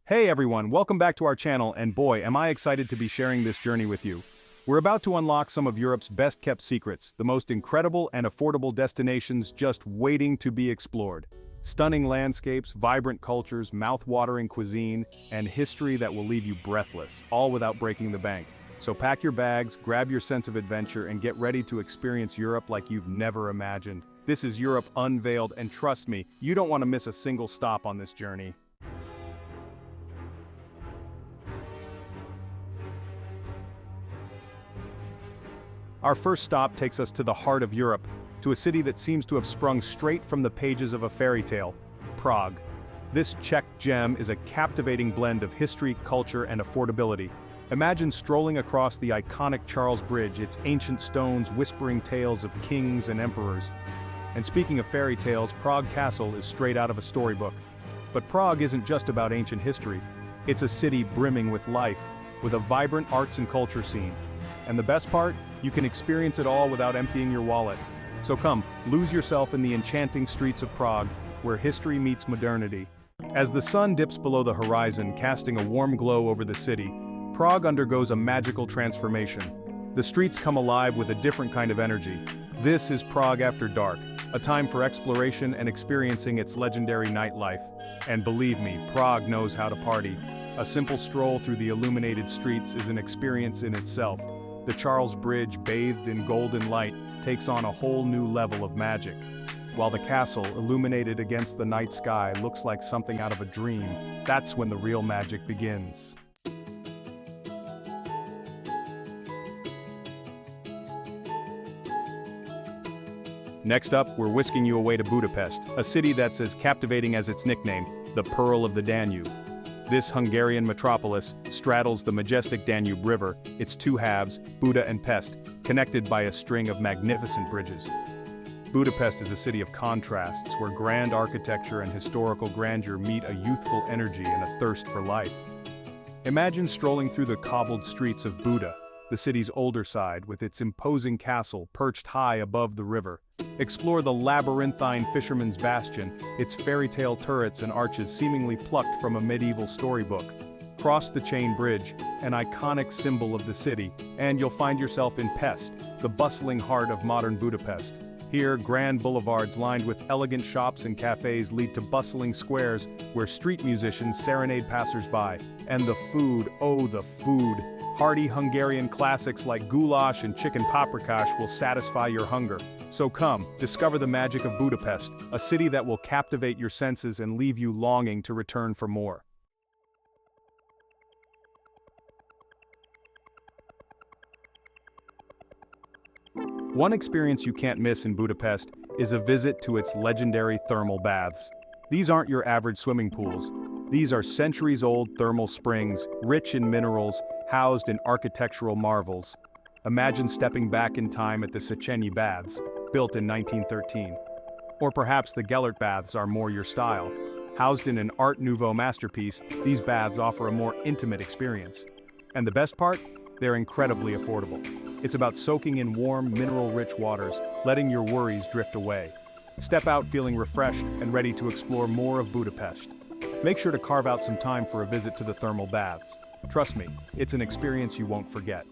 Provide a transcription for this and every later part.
Hey everyone, welcome back to our channel, and boy, am I excited to be sharing this journey with you. We're about to unlock some of Europe's best-kept secrets, the most incredible and affordable destinations just waiting to be explored. Stunning landscapes, vibrant cultures, mouth-watering cuisine, and history that will leave you breathless, all without breaking the bank. So pack your bags, grab your sense of adventure, and get ready to experience Europe like you've never imagined. This is Europe Unveiled, and trust me, you don't want to miss a single stop on this journey. Our first stop takes us to the heart of Europe, to a city that seems to have sprung straight from the pages of a fairy tale, Prague. This Czech gem is a captivating blend of history, culture, and affordability. Imagine strolling across the iconic Charles Bridge, its ancient stones whispering tales of kings and emperors. And speaking of fairy tales, Prague Castle is straight out of a storybook. But Prague isn't just about ancient history. It's a city brimming with life, with a vibrant arts and culture scene. And the best part? You can experience it all without emptying your wallet. So come, lose yourself in the enchanting streets of Prague, where history meets modernity. As the sun dips below the horizon, casting a warm glow over the city, Prague undergoes a magical transformation. The streets come alive with a different kind of energy. This is Prague after dark, a time for exploration and experiencing its legendary nightlife. And believe me, Prague knows how to party. A simple stroll through the illuminated streets is an experience in itself. The Charles Bridge, bathed in golden light, takes on a whole new level of magic. While the castle, illuminated against the night sky, looks like something out of a dream, that's when the real magic begins. Next up, we're whisking you away to Budapest, a city that's as captivating as its nickname, the Pearl of the Danube. This Hungarian metropolis straddles the majestic Danube River, its two halves, Buda and Pest, connected by a string of magnificent bridges. Budapest is a city of contrasts where grand architecture and historical grandeur meet a youthful energy and a thirst for life. Imagine strolling through the cobbled streets of Buda, the city's older side, with its imposing castle perched high above the river. Explore the labyrinthine fisherman's bastion, its fairy tale turrets and arches seemingly plucked from a medieval storybook. Cross the chain bridge, an iconic symbol of the city, and you'll find yourself in Pest, the bustling heart of modern Budapest. Here, grand boulevards lined with elegant shops and cafes lead to bustling squares where street musicians serenade passers-by. And the food, oh the food! Hearty Hungarian classics like goulash and chicken paprikash will satisfy your hunger. So come, discover the magic of Budapest, a city that will captivate your senses and leave you longing to return for more. One experience you can't miss in Budapest is a visit to its legendary thermal baths. These aren't your average swimming pools. These are centuries-old thermal springs, rich in minerals, housed in architectural marvels. Imagine stepping back in time at the Széchenyi Baths, built in 1913. Or perhaps the Gellert Baths are more your style. Housed in an Art Nouveau masterpiece, these baths offer a more intimate experience. And the best part? They're incredibly affordable. It's about soaking in warm, mineral-rich waters, letting your worries drift away. Step out feeling refreshed and ready to explore more of Budapest. Make sure to carve out some time for a visit to the thermal baths. Trust me, it's an experience you won't forget.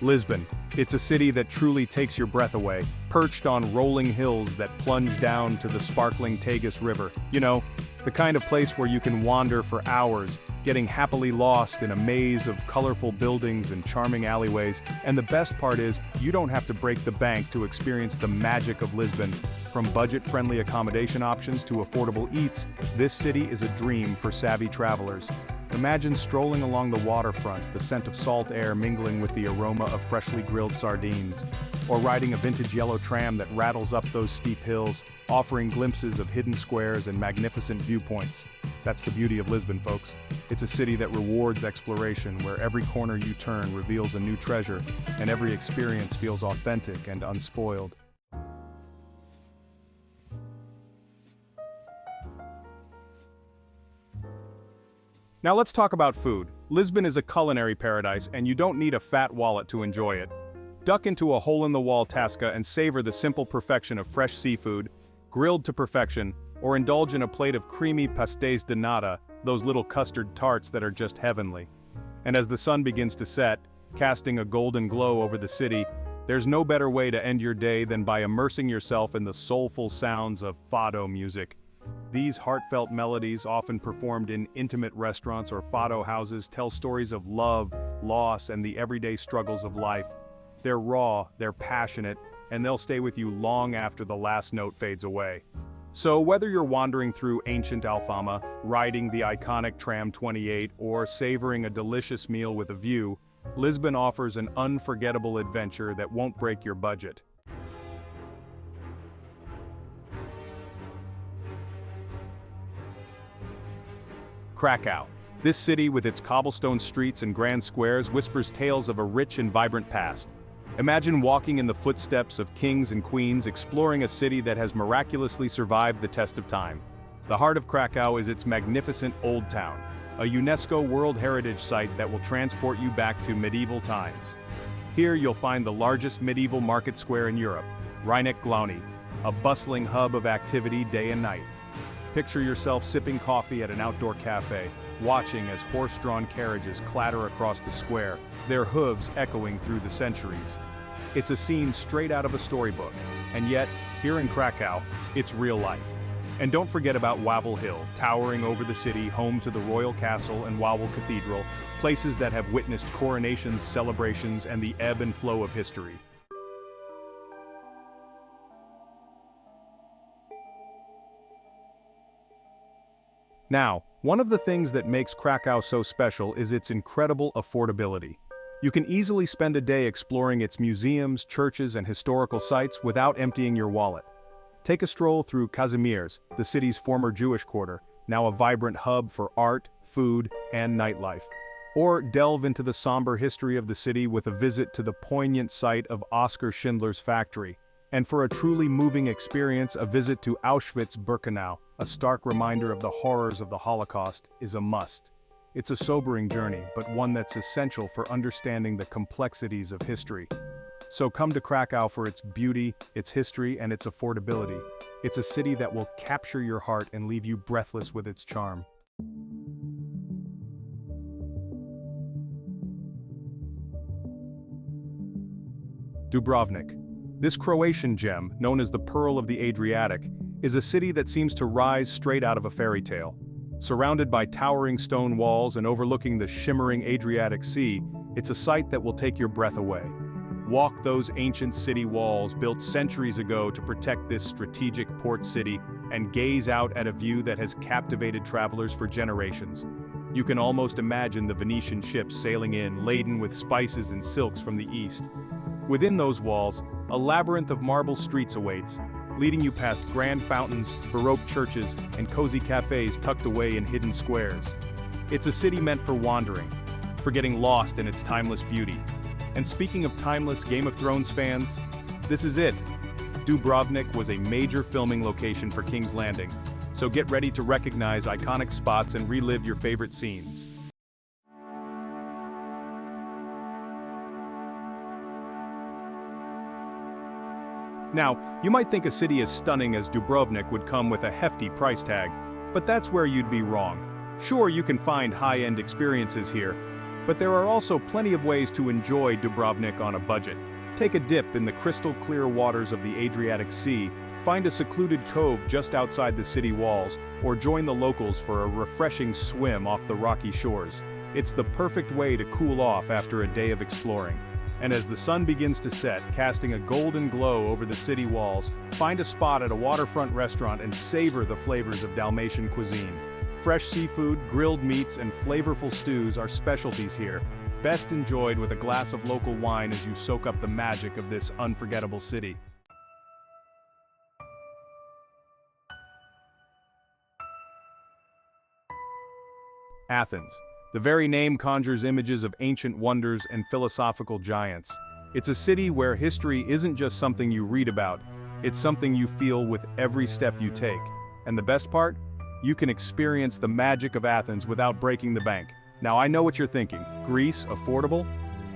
Lisbon. It's a city that truly takes your breath away, perched on rolling hills that plunge down to the sparkling Tagus River. You know, the kind of place where you can wander for hours, getting happily lost in a maze of colorful buildings and charming alleyways. And the best part is, you don't have to break the bank to experience the magic of Lisbon. From budget-friendly accommodation options to affordable eats, this city is a dream for savvy travelers. Imagine strolling along the waterfront, the scent of salt air mingling with the aroma of freshly grilled sardines. Or riding a vintage yellow tram that rattles up those steep hills, offering glimpses of hidden squares and magnificent viewpoints. That's the beauty of Lisbon, folks. It's a city that rewards exploration, where every corner you turn reveals a new treasure, and every experience feels authentic and unspoiled. Now let's talk about food. Lisbon is a culinary paradise, and you don't need a fat wallet to enjoy it. Duck into a hole-in-the-wall tasca and savor the simple perfection of fresh seafood, grilled to perfection, or indulge in a plate of creamy pastéis de nata, those little custard tarts that are just heavenly. And as the sun begins to set, casting a golden glow over the city, there's no better way to end your day than by immersing yourself in the soulful sounds of fado music. These heartfelt melodies, often performed in intimate restaurants or fado houses, tell stories of love, loss, and the everyday struggles of life. They're raw, they're passionate, and they'll stay with you long after the last note fades away. So whether you're wandering through ancient Alfama, riding the iconic Tram 28, or savoring a delicious meal with a view, Lisbon offers an unforgettable adventure that won't break your budget. Krakow. This city, with its cobblestone streets and grand squares, whispers tales of a rich and vibrant past. Imagine walking in the footsteps of kings and queens, exploring a city that has miraculously survived the test of time. The heart of Krakow is its magnificent Old Town, a UNESCO World Heritage Site that will transport you back to medieval times. Here you'll find the largest medieval market square in Europe, Rynek Główny, a bustling hub of activity day and night. Picture yourself sipping coffee at an outdoor cafe, watching as horse-drawn carriages clatter across the square, their hooves echoing through the centuries. It's a scene straight out of a storybook, and yet, here in Krakow, it's real life. And don't forget about Wawel Hill, towering over the city, home to the Royal Castle and Wawel Cathedral, places that have witnessed coronations, celebrations, and the ebb and flow of history. Now, one of the things that makes Krakow so special is its incredible affordability. You can easily spend a day exploring its museums, churches, and historical sites without emptying your wallet. Take a stroll through Kazimierz, the city's former Jewish quarter, now a vibrant hub for art, food, and nightlife. Or delve into the somber history of the city with a visit to the poignant site of Oskar Schindler's factory. And for a truly moving experience, a visit to Auschwitz-Birkenau, a stark reminder of the horrors of the Holocaust, is a must. It's a sobering journey, but one that's essential for understanding the complexities of history. So come to Krakow for its beauty, its history, and its affordability. It's a city that will capture your heart and leave you breathless with its charm. Dubrovnik. This Croatian gem, known as the Pearl of the Adriatic, is a city that seems to rise straight out of a fairy tale. Surrounded by towering stone walls and overlooking the shimmering Adriatic Sea, it's a sight that will take your breath away. Walk those ancient city walls built centuries ago to protect this strategic port city and gaze out at a view that has captivated travelers for generations. You can almost imagine the Venetian ships sailing in, laden with spices and silks from the east. Within those walls, a labyrinth of marble streets awaits, leading you past grand fountains, Baroque churches, and cozy cafes tucked away in hidden squares. It's a city meant for wandering, for getting lost in its timeless beauty. And speaking of timeless Game of Thrones fans, this is it. Dubrovnik was a major filming location for King's Landing, so get ready to recognize iconic spots and relive your favorite scenes. Now, you might think a city as stunning as Dubrovnik would come with a hefty price tag, but that's where you'd be wrong. Sure, you can find high-end experiences here, but there are also plenty of ways to enjoy Dubrovnik on a budget. Take a dip in the crystal-clear waters of the Adriatic Sea, find a secluded cove just outside the city walls, or join the locals for a refreshing swim off the rocky shores. It's the perfect way to cool off after a day of exploring. And as the sun begins to set, casting a golden glow over the city walls, find a spot at a waterfront restaurant and savor the flavors of Dalmatian cuisine. Fresh seafood, grilled meats, and flavorful stews are specialties here, best enjoyed with a glass of local wine as you soak up the magic of this unforgettable city. Athens. The very name conjures images of ancient wonders and philosophical giants. It's a city where history isn't just something you read about, it's something you feel with every step you take. And the best part? You can experience the magic of Athens without breaking the bank. Now I know what you're thinking. Greece, affordable?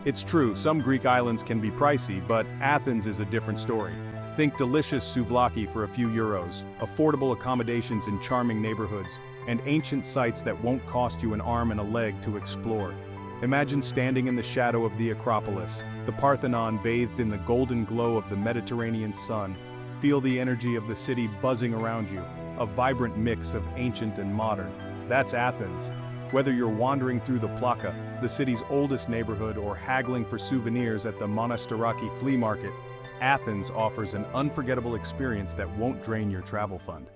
It's true, some Greek islands can be pricey, but Athens is a different story. Think delicious souvlaki for a few euros, affordable accommodations in charming neighborhoods, and ancient sites that won't cost you an arm and a leg to explore. Imagine standing in the shadow of the Acropolis, the Parthenon bathed in the golden glow of the Mediterranean sun. Feel the energy of the city buzzing around you, a vibrant mix of ancient and modern. That's Athens. Whether you're wandering through the Plaka, the city's oldest neighborhood, or haggling for souvenirs at the Monastiraki flea market, Athens offers an unforgettable experience that won't drain your travel fund.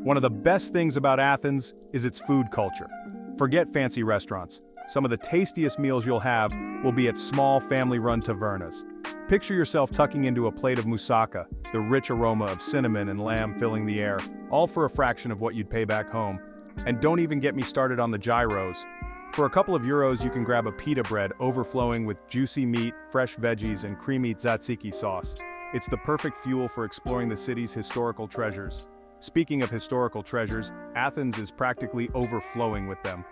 One of the best things about Athens is its food culture. Forget fancy restaurants. Some of the tastiest meals you'll have will be at small family-run tavernas. Picture yourself tucking into a plate of moussaka, the rich aroma of cinnamon and lamb filling the air, all for a fraction of what you'd pay back home. And don't even get me started on the gyros. For a couple of euros you can grab a pita bread overflowing with juicy meat, fresh veggies, and creamy tzatziki sauce. It's the perfect fuel for exploring the city's historical treasures. Speaking of historical treasures, Athens is practically overflowing with them.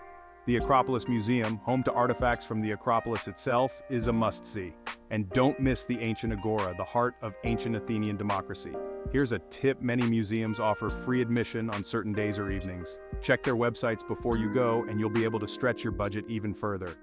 The Acropolis Museum, home to artifacts from the Acropolis itself, is a must-see. And don't miss the ancient Agora, the heart of ancient Athenian democracy. Here's a tip: many museums offer free admission on certain days or evenings. Check their websites before you go, and you'll be able to stretch your budget even further.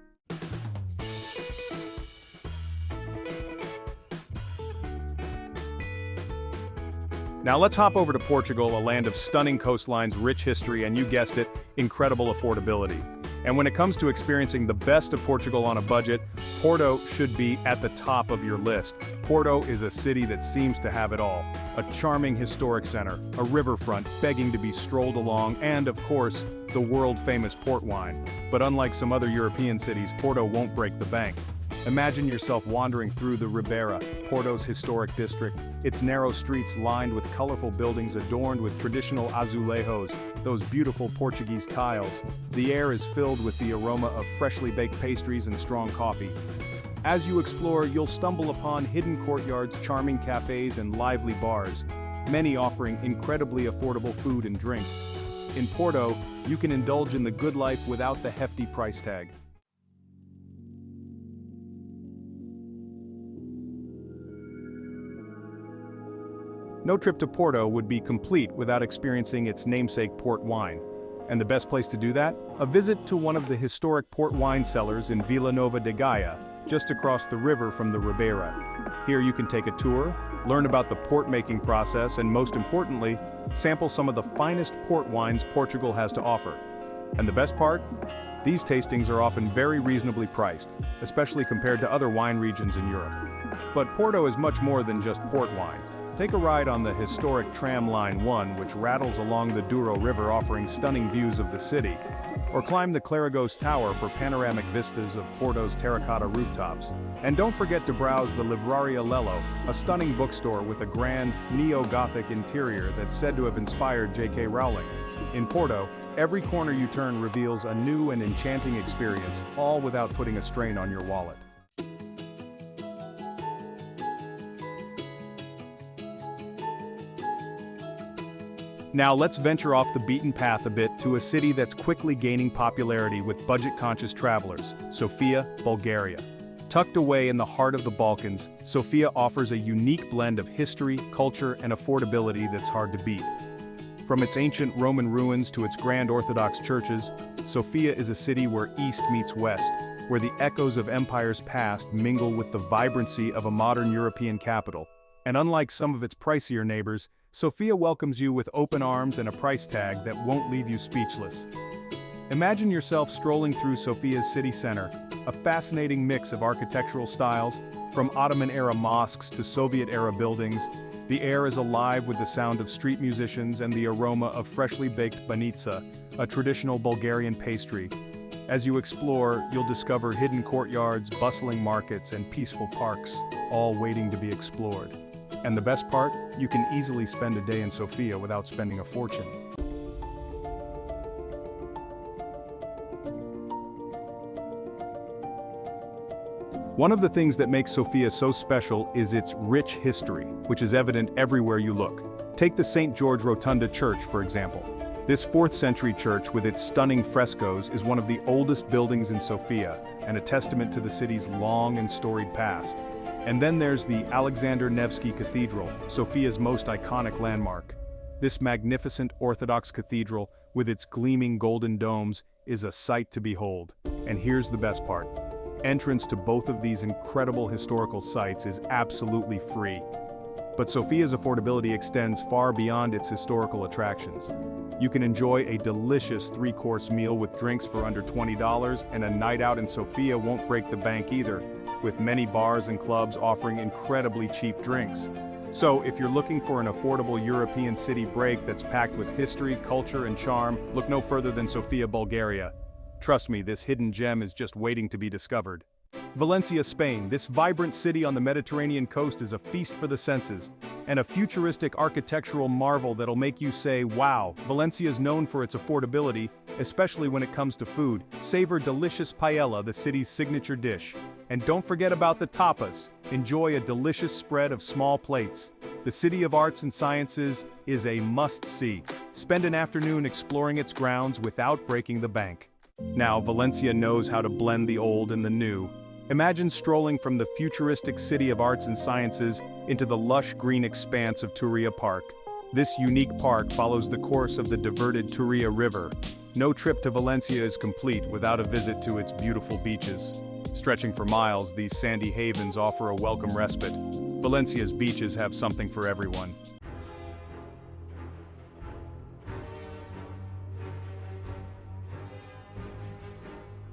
Now let's hop over to Portugal, a land of stunning coastlines, rich history, and you guessed it, incredible affordability. And when it comes to experiencing the best of Portugal on a budget, Porto should be at the top of your list. Porto is a city that seems to have it all. A charming historic center, a riverfront begging to be strolled along, and of course, the world-famous port wine. But unlike some other European cities, Porto won't break the bank. Imagine yourself wandering through the Ribeira, Porto's historic district, its narrow streets lined with colorful buildings adorned with traditional azulejos, those beautiful Portuguese tiles. The air is filled with the aroma of freshly baked pastries and strong coffee. As you explore, you'll stumble upon hidden courtyards, charming cafes, and lively bars, many offering incredibly affordable food and drink. In Porto, you can indulge in the good life without the hefty price tag. No trip to Porto would be complete without experiencing its namesake port wine. And the best place to do that? A visit to one of the historic port wine cellars in Vila Nova de Gaia, just across the river from the Ribeira. Here you can take a tour, learn about the port-making process, and most importantly, sample some of the finest port wines Portugal has to offer. And the best part? These tastings are often very reasonably priced, especially compared to other wine regions in Europe. But Porto is much more than just port wine. Take a ride on the historic tram line 1, which rattles along the Douro River offering stunning views of the city. Or climb the Clarigos Tower for panoramic vistas of Porto's terracotta rooftops. And don't forget to browse the Livraria Lello, a stunning bookstore with a grand, neo-Gothic interior that's said to have inspired J.K. Rowling. In Porto, every corner you turn reveals a new and enchanting experience, all without putting a strain on your wallet. Now let's venture off the beaten path a bit to a city that's quickly gaining popularity with budget-conscious travelers, Sofia, Bulgaria. Tucked away in the heart of the Balkans, Sofia offers a unique blend of history, culture, and affordability that's hard to beat. From its ancient Roman ruins to its grand Orthodox churches, Sofia is a city where East meets West, where the echoes of empires past mingle with the vibrancy of a modern European capital. And unlike some of its pricier neighbors, Sofia welcomes you with open arms and a price tag that won't leave you speechless. Imagine yourself strolling through Sofia's city center, a fascinating mix of architectural styles, from Ottoman-era mosques to Soviet-era buildings. The air is alive with the sound of street musicians and the aroma of freshly baked banitsa, a traditional Bulgarian pastry. As you explore, you'll discover hidden courtyards, bustling markets, and peaceful parks, all waiting to be explored. And the best part? You can easily spend a day in Sofia without spending a fortune. One of the things that makes Sofia so special is its rich history, which is evident everywhere you look. Take the St. George Rotunda Church, for example. This 4th century church with its stunning frescoes is one of the oldest buildings in Sofia, and a testament to the city's long and storied past. And then there's the Alexander Nevsky Cathedral, Sofia's most iconic landmark. This magnificent Orthodox cathedral, with its gleaming golden domes, is a sight to behold. And here's the best part. Entrance to both of these incredible historical sites is absolutely free. But Sofia's affordability extends far beyond its historical attractions. You can enjoy a delicious 3-course meal with drinks for under $20, and a night out in Sofia won't break the bank either, with many bars and clubs offering incredibly cheap drinks. So, if you're looking for an affordable European city break that's packed with history, culture, and charm, look no further than Sofia, Bulgaria. Trust me, this hidden gem is just waiting to be discovered. Valencia, Spain. This vibrant city on the Mediterranean coast is a feast for the senses, and a futuristic architectural marvel that'll make you say, wow. Valencia is known for its affordability, especially when it comes to food. Savor delicious paella, the city's signature dish. And don't forget about the tapas. Enjoy a delicious spread of small plates. The City of Arts and Sciences is a must-see. Spend an afternoon exploring its grounds without breaking the bank. Now, Valencia knows how to blend the old and the new. Imagine strolling from the futuristic City of Arts and Sciences into the lush green expanse of Turia Park. This unique park follows the course of the diverted Turia River. No trip to Valencia is complete without a visit to its beautiful beaches. Stretching for miles, these sandy havens offer a welcome respite. Valencia's beaches have something for everyone.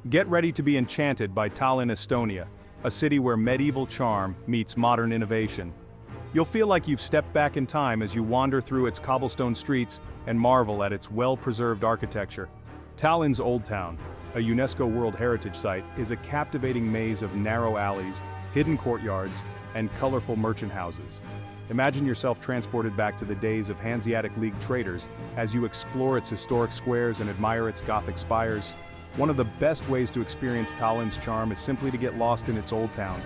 Get ready to be enchanted by Tallinn, Estonia, a city where medieval charm meets modern innovation. You'll feel like you've stepped back in time as you wander through its cobblestone streets and marvel at its well-preserved architecture. Tallinn's Old Town, a UNESCO World Heritage Site, is a captivating maze of narrow alleys, hidden courtyards, and colorful merchant houses. Imagine yourself transported back to the days of Hanseatic League traders as you explore its historic squares and admire its Gothic spires. One of the best ways to experience Tallinn's charm is simply to get lost in its old town.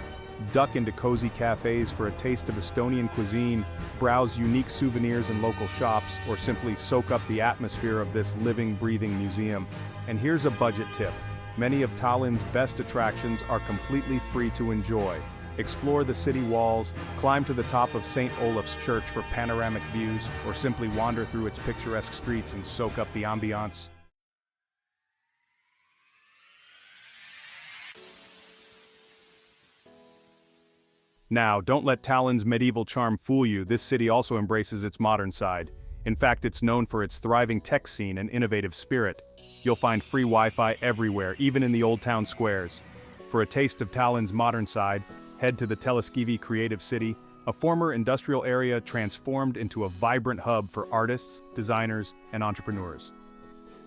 Duck into cozy cafes for a taste of Estonian cuisine, browse unique souvenirs in local shops, or simply soak up the atmosphere of this living, breathing museum. And here's a budget tip. Many of Tallinn's best attractions are completely free to enjoy. Explore the city walls, climb to the top of St. Olaf's Church for panoramic views, or simply wander through its picturesque streets and soak up the ambiance. Now, don't let Tallinn's medieval charm fool you. This city also embraces its modern side. In fact, it's known for its thriving tech scene and innovative spirit. You'll find free Wi-Fi everywhere, even in the old town squares. For a taste of Tallinn's modern side, head to the Teleskivi Creative City, a former industrial area transformed into a vibrant hub for artists, designers, and entrepreneurs.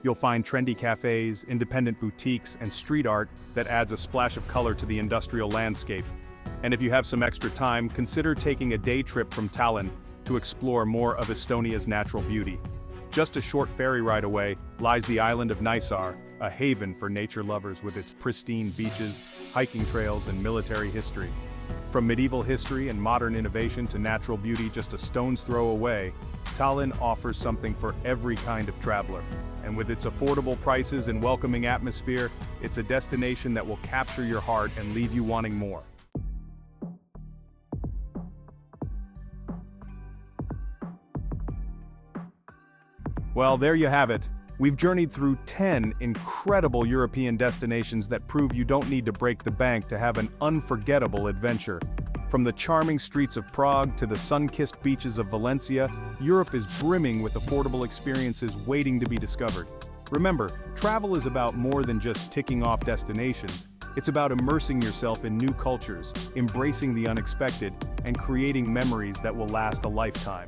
You'll find trendy cafes, independent boutiques, and street art that adds a splash of color to the industrial landscape. And if you have some extra time, consider taking a day trip from Tallinn to explore more of Estonia's natural beauty. Just a short ferry ride away lies the island of Naissaar, a haven for nature lovers with its pristine beaches, hiking trails, and military history. From medieval history and modern innovation to natural beauty just a stone's throw away, Tallinn offers something for every kind of traveler. And with its affordable prices and welcoming atmosphere, it's a destination that will capture your heart and leave you wanting more. Well, there you have it. We've journeyed through 10 incredible European destinations that prove you don't need to break the bank to have an unforgettable adventure. From the charming streets of Prague to the sun-kissed beaches of Valencia, Europe is brimming with affordable experiences waiting to be discovered. Remember, travel is about more than just ticking off destinations. It's about immersing yourself in new cultures, embracing the unexpected, and creating memories that will last a lifetime.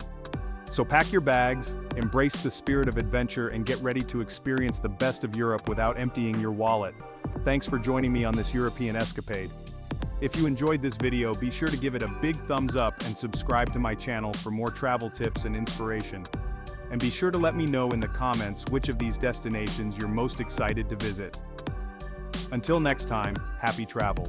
So pack your bags, embrace the spirit of adventure, and get ready to experience the best of Europe without emptying your wallet. Thanks for joining me on this European escapade. If you enjoyed this video, be sure to give it a big thumbs up and subscribe to my channel for more travel tips and inspiration. And be sure to let me know in the comments which of these destinations you're most excited to visit. Until next time, happy travels.